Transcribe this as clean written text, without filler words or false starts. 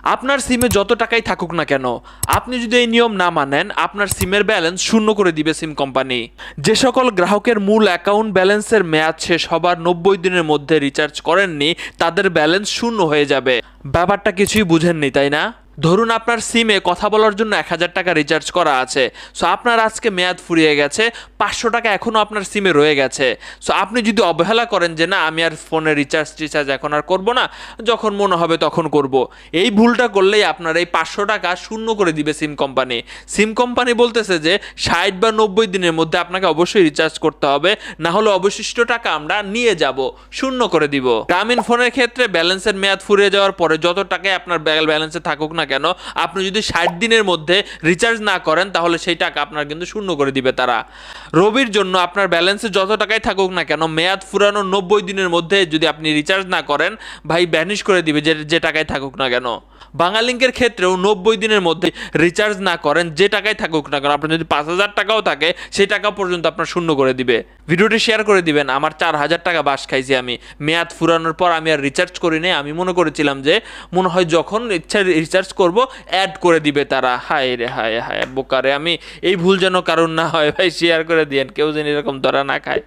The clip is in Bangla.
আপনার সিমে যত টাকাই থাকুক না কেন, আপনি যদি এই নিয়ম না মানেন, আপনার সিমের ব্যালেন্স শূন্য করে দিবে সিম কোম্পানি। যে সকল গ্রাহকের মূল অ্যাকাউন্ট ব্যালেন্সের মেয়াদ শেষ হবার 90 দিনের মধ্যে রিচার্জ করেননি, তাদের ব্যালেন্স শূন্য হয়ে যাবে। ব্যাপারটা কিছুই বুঝেননি, তাই না? ধরুন আপনার সিমে কথা বলার জন্য 1000 টাকা রিচার্জ করা আছে। সো আপনার আজকে মেয়াদ ফুরিয়ে গেছে, 500 টাকা এখনও আপনার সিমে রয়ে গেছে। সো আপনি যদি অবহেলা করেন যে না আমি আর ফোনে রিচার্জ এখন আর করব না, যখন মনে হবে তখন করব, এই ভুলটা করলেই আপনার এই 500 টাকা শূন্য করে দিবে সিম কোম্পানি। সিম কোম্পানি বলতেছে যে 60 বা 90 দিনের মধ্যে আপনাকে অবশ্যই রিচার্জ করতে হবে, না হলে অবশিষ্ট টাকা আমরা নিয়ে যাব, শূন্য করে দিব। গ্রামীণ ফোনের ক্ষেত্রে ব্যালেন্সের মেয়াদ ফুরিয়ে যাওয়ার পরে যত টাকায় আপনার ব্যালেন্সে থাকুক না কেন, আপনি যদি 60 দিনের মধ্যে রিচার্জ না করেন তাহলে সেই টাকা আপনার কিন্তু শূন্য করে দিবে তারা। রবির জন্য আপনার ব্যালেন্সে যত টাকাই থাকুক না কেন, মেয়াদ ফুরানো 90 দিনের মধ্যে যদি আপনি রিচার্জ না করেন, ভাই ভ্যানিশ করে দিবে যে টাকায় থাকুক না কেন। বাংলালিংকের ক্ষেত্রেও 90 দিনের মধ্যে রিচার্জ না করেন, যে টাকায় থাকুক না কেন, আপনার যদি 5000 টাকাও থাকে সেই টাকা পর্যন্ত আপনার শূন্য করে দিবে। ভিডিওটি শেয়ার করে দিবেন। আমার 4000 টাকা বাস খাইছি আমি, মেয়াদ ফুরানোর পর আমি আর রিচার্জ করি নাই। আমি মনে করেছিলাম যে মনে হয় যখন ইচ্ছা রিচার্জ করব অ্যাড করে দিবে তারা। হায় রে হায় হায় বোকারে আমি, এই ভুল যেন কারণ না হয় ভাই, শেয়ার করে দিয়েন, কেউ যেন এরকম ধরা না খায়।